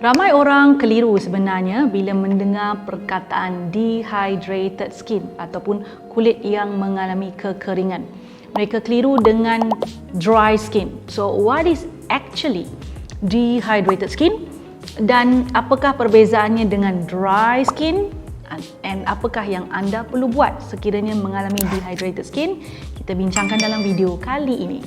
Ramai orang keliru sebenarnya bila mendengar perkataan dehydrated skin ataupun kulit yang mengalami kekeringan. Mereka keliru dengan dry skin. So what is actually dehydrated skin dan apakah perbezaannya dengan dry skin and apakah yang anda perlu buat sekiranya mengalami dehydrated skin? Kita bincangkan dalam video kali ini.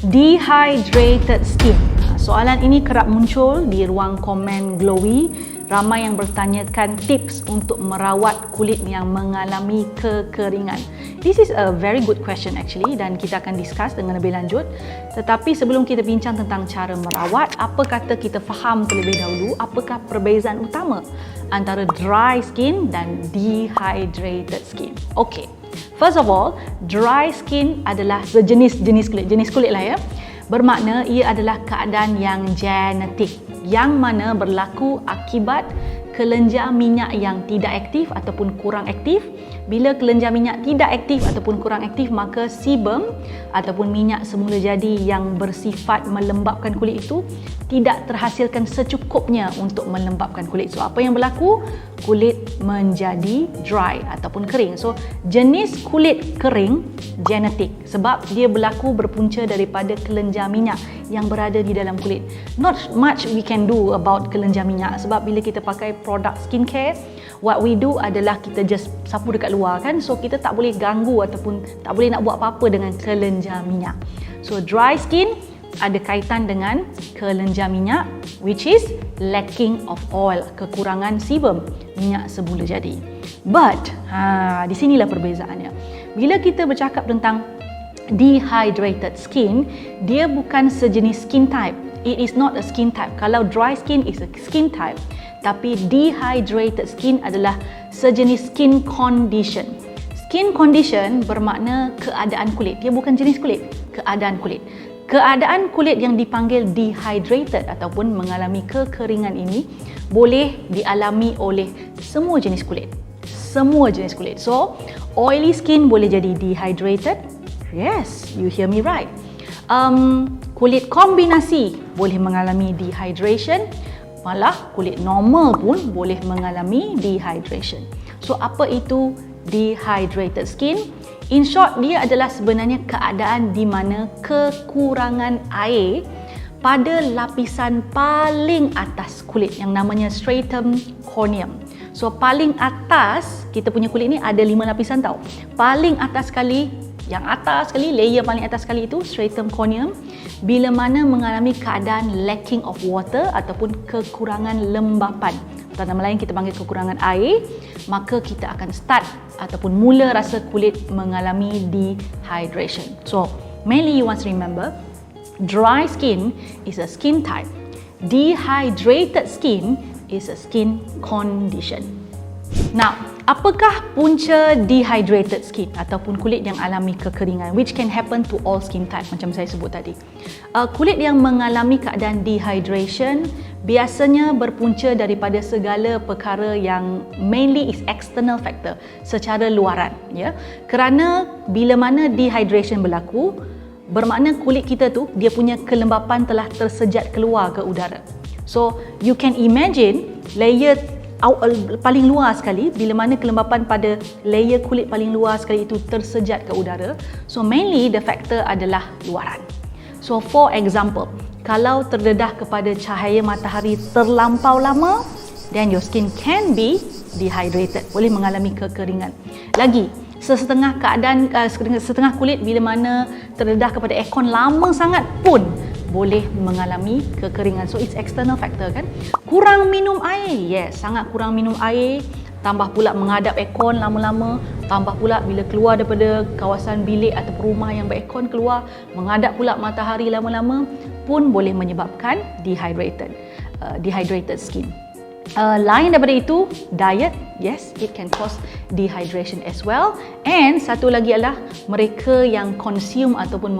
Dehydrated skin. Soalan ini kerap muncul di ruang komen Glowy. Ramai yang bertanyakan tips untuk merawat kulit yang mengalami kekeringan. This is a very good question actually dan kita akan discuss dengan lebih lanjut. Tetapi sebelum kita bincang tentang cara merawat, apa kata kita faham terlebih dahulu apakah perbezaan utama antara dry skin dan dehydrated skin. Okay. First of all, dry skin adalah jenis kulit lah ya. Bermakna ia adalah keadaan yang genetik yang mana berlaku akibat kelenjar minyak yang tidak aktif ataupun kurang aktif. Bila kelenjar minyak tidak aktif ataupun kurang aktif, maka sebum ataupun minyak semula jadi yang bersifat melembapkan kulit itu tidak terhasilkan secukupnya untuk melembapkan kulit. So apa yang berlaku? Kulit menjadi dry ataupun kering. So jenis kulit kering genetik sebab dia berlaku berpunca daripada kelenjar minyak yang berada di dalam kulit. Not much we can do about kelenjar minyak sebab bila kita pakai produk skincare, what we do adalah kita just sapu dekat luar kan. So kita tak boleh ganggu ataupun tak boleh nak buat apa-apa dengan kelenjar minyak. So dry skin ada kaitan dengan kelenjar minyak which is lacking of oil, kekurangan sebum minyak semula jadi. But di sinilah perbezaannya. Bila kita bercakap tentang dehydrated skin, dia bukan sejenis skin type. It is not a skin type. Kalau dry skin is a skin type, tapi dehydrated skin adalah sejenis skin condition. Skin condition bermakna keadaan kulit. Dia bukan jenis kulit, keadaan kulit. Keadaan kulit yang dipanggil dehydrated ataupun mengalami kekeringan ini boleh dialami oleh semua jenis kulit. Semua jenis kulit. So, oily skin boleh jadi dehydrated. Yes, you hear me right. Kulit kombinasi boleh mengalami dehydration. Malah kulit normal pun boleh mengalami dehydration. So apa itu dehydrated skin? In short, dia adalah sebenarnya keadaan di mana kekurangan air pada lapisan paling atas kulit yang namanya stratum corneum. So paling atas kita punya kulit ni ada 5 lapisan tau. Paling atas sekali, yang atas sekali, layer paling atas sekali itu stratum corneum. Bila mana mengalami keadaan lacking of water ataupun kekurangan lembapan, atau nama lain kita panggil kekurangan air, maka kita akan start ataupun mula rasa kulit mengalami dehydration. So mainly you want to remember, dry skin is a skin type. Dehydrated skin is a skin condition. Now, apakah punca dehydrated skin ataupun kulit yang alami kekeringan, which can happen to all skin type macam saya sebut tadi. Kulit yang mengalami keadaan dehydration biasanya berpunca daripada segala perkara yang mainly is external factor, secara luaran ya. Kerana bila mana dehydration berlaku, bermakna kulit kita tu dia punya kelembapan telah tersejat keluar ke udara. So you can imagine layer paling luar sekali, bila mana kelembapan pada layer kulit paling luar sekali itu tersejat ke udara. So mainly the factor adalah luaran. So for example, kalau terdedah kepada cahaya matahari terlampau lama, then your skin can be dehydrated, boleh mengalami kekeringan. Lagi, setengah kulit bila mana terdedah kepada aircon lama sangat pun boleh mengalami kekeringan. So it's external factor kan. Kurang minum air, yes, sangat kurang minum air. Tambah pula menghadap aircon lama-lama. Tambah pula bila keluar daripada kawasan bilik atau rumah yang beraircon, keluar menghadap pula matahari lama-lama pun boleh menyebabkan dehydrated skin. Lain daripada itu, diet, yes, it can cause dehydration as well. And satu lagi adalah mereka yang consume ataupun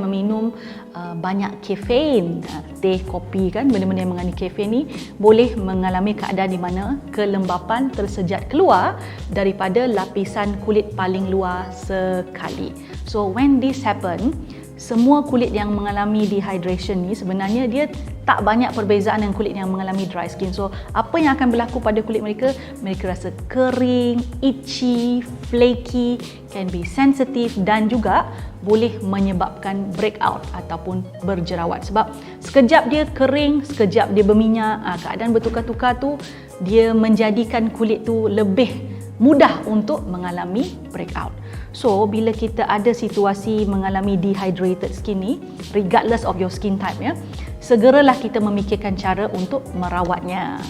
meminum banyak kafein, teh, kopi kan, benda-benda yang mengandungi kafein ni boleh mengalami keadaan di mana kelembapan tersejat keluar daripada lapisan kulit paling luar sekali. So when this happen, semua kulit yang mengalami dehydration ni sebenarnya dia tak banyak perbezaan dengan kulit yang mengalami dry skin. So, apa yang akan berlaku pada kulit mereka? Mereka rasa kering, itchy, flaky, can be sensitive dan juga boleh menyebabkan breakout ataupun berjerawat. Sebab sekejap dia kering, sekejap dia berminyak, keadaan bertukar-tukar tu dia menjadikan kulit tu lebih mudah untuk mengalami breakout. So, bila kita ada situasi mengalami dehydrated skin ni, regardless of your skin type ya, segeralah kita memikirkan cara untuk merawatnya.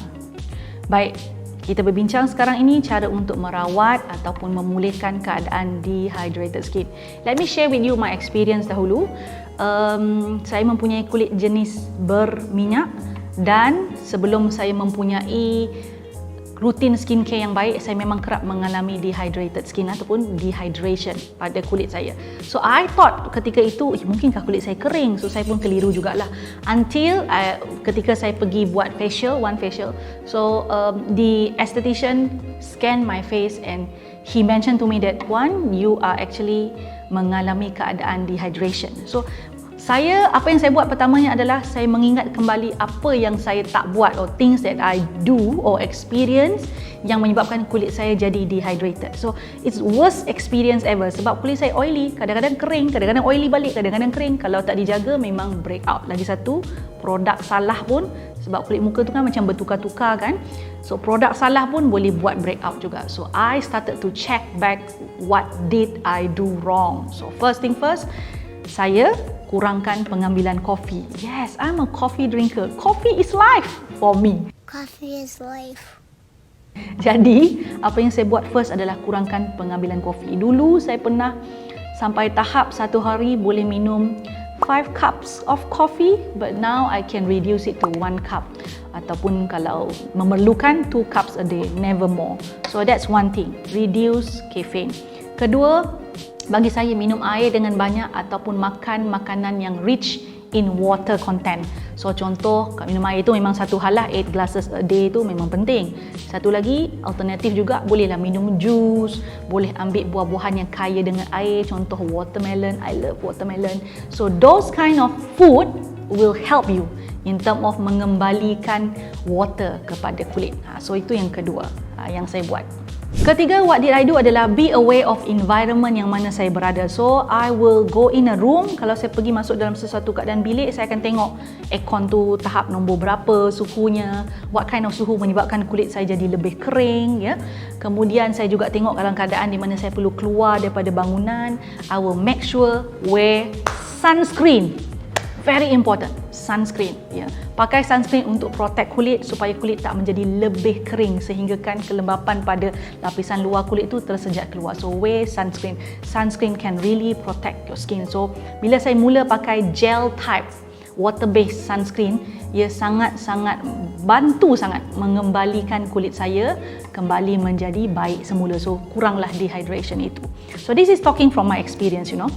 Baik, kita berbincang sekarang ini cara untuk merawat ataupun memulihkan keadaan dehydrated skin. Let me share with you my experience dahulu. Saya mempunyai kulit jenis berminyak dan sebelum saya mempunyai rutin skincare yang baik, saya memang kerap mengalami dehydrated skin ataupun dehydration pada kulit saya. So I thought ketika itu mungkinkah kulit saya kering, so saya pun keliru jugalah until ketika saya pergi buat one facial, so the esthetician scan my face and he mentioned to me that you are actually mengalami keadaan dehydration. So apa yang saya buat pertamanya adalah saya mengingat kembali apa yang saya tak buat or things that I do or experience yang menyebabkan kulit saya jadi dehydrated. So it's worst experience ever sebab kulit saya oily, kadang-kadang kering, kadang-kadang oily balik, kadang-kadang kering. Kalau tak dijaga memang breakout. Lagi satu, produk salah pun, sebab kulit muka tu kan macam bertukar-tukar kan. So produk salah pun boleh buat breakout juga. So I started to check back what did I do wrong. So first thing first, saya kurangkan pengambilan kopi. Yes, I'm a coffee drinker. Coffee is life for me. Coffee is life. Jadi, apa yang saya buat first adalah kurangkan pengambilan kopi. Dulu saya pernah sampai tahap satu hari boleh minum 5 cups of coffee, but now I can reduce it to 1 cup. Ataupun kalau memerlukan 2 cups a day, never more. So that's one thing, reduce caffeine. Kedua, bagi saya minum air dengan banyak ataupun makan makanan yang rich in water content. So contoh, minum air itu memang satu hal lah, 8 glasses a day itu memang penting. Satu lagi, alternatif juga bolehlah minum jus, boleh ambil buah-buahan yang kaya dengan air, contoh watermelon, I love watermelon. So those kind of food will help you in term of mengembalikan water kepada kulit. So itu yang kedua yang saya buat. Ketiga, what did I do adalah be aware of environment yang mana saya berada. So, I will go in a room. Kalau saya pergi masuk dalam sesuatu keadaan bilik, saya akan tengok aircon tu tahap nombor berapa suhunya, what kind of suhu menyebabkan kulit saya jadi lebih kering ya. Kemudian saya juga tengok dalam keadaan di mana saya perlu keluar daripada bangunan, I will make sure wear sunscreen. Very important, sunscreen ya. Pakai sunscreen untuk protect kulit supaya kulit tak menjadi lebih kering sehinggakan kelembapan pada lapisan luar kulit tu tersejat keluar. So wear sunscreen. Sunscreen can really protect your skin. So bila saya mula pakai gel type water based sunscreen, ia sangat-sangat bantu sangat mengembalikan kulit saya kembali menjadi baik semula. So kuranglah dehydration itu. So this is talking from my experience, you know.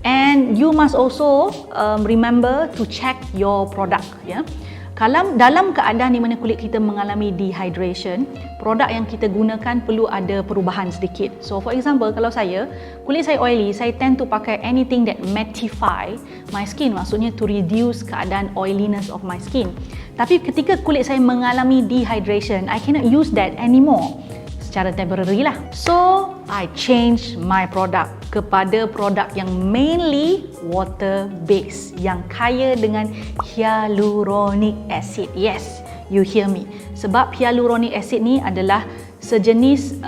And you must also remember to check your product ya. Kalau dalam keadaan di mana kulit kita mengalami dehydration, produk yang kita gunakan perlu ada perubahan sedikit. So for example, kalau kulit saya oily, saya tend to pakai anything that mattify my skin, maksudnya to reduce keadaan oiliness of my skin. Tapi ketika kulit saya mengalami dehydration, I cannot use that anymore. Secara temporary lah. So, I change my product kepada produk yang mainly water based, yang kaya dengan hyaluronic acid. Yes, you hear me. Sebab hyaluronic acid ni adalah sejenis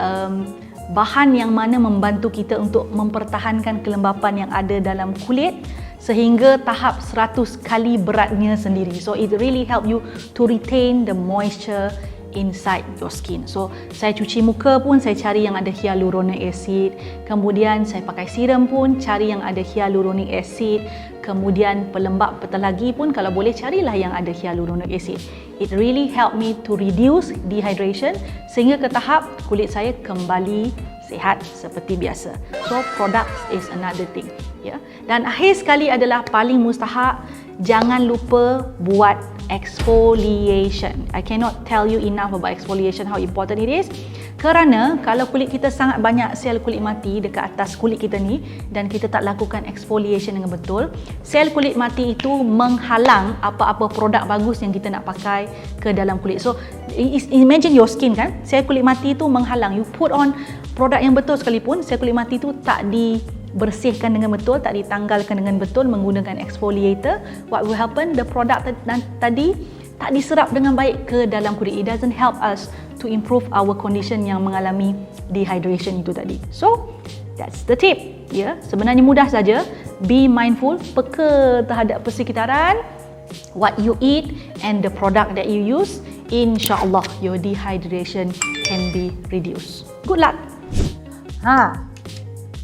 bahan yang mana membantu kita untuk mempertahankan kelembapan yang ada dalam kulit sehingga tahap 100 kali beratnya sendiri. So, it really help you to retain the moisture inside your skin. So, saya cuci muka pun saya cari yang ada hyaluronic acid. Kemudian saya pakai serum pun cari yang ada hyaluronic acid. Kemudian pelembap petal lagi pun kalau boleh carilah yang ada hyaluronic acid. It really help me to reduce dehydration sehingga ke tahap kulit saya kembali sihat seperti biasa. So product is another thing. Ya. Dan akhir sekali adalah paling mustahak, jangan lupa buat exfoliation. I cannot tell you enough about exfoliation, how important it is. Kerana kalau kulit kita sangat banyak sel kulit mati dekat atas kulit kita ni dan kita tak lakukan exfoliation dengan betul, sel kulit mati itu menghalang apa-apa produk bagus yang kita nak pakai ke dalam kulit. So imagine your skin kan, sel kulit mati itu menghalang. You put on produk yang betul sekalipun, sel kulit mati itu tak dibersihkan dengan betul, tak ditanggalkan dengan betul menggunakan exfoliator. What will happen? The product tadi tak diserap dengan baik ke dalam kulit. It doesn't help us to improve our condition yang mengalami dehydration itu tadi. So, that's the tip. Ya, sebenarnya mudah saja. Be mindful, peka terhadap persekitaran, what you eat and the product that you use. InsyaAllah, your dehydration can be reduced. Good luck!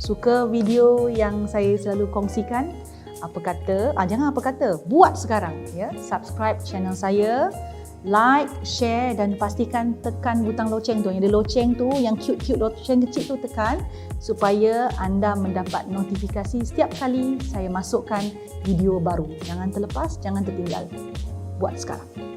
Suka video yang saya selalu kongsikan? Apa kata? Jangan apa kata, buat sekarang ya. Subscribe channel saya, like, share dan pastikan tekan butang loceng tu. Yang ada loceng tu, yang cute-cute loceng kecil tu tekan supaya anda mendapat notifikasi setiap kali saya masukkan video baru. Jangan terlepas, jangan tertinggal. Buat sekarang.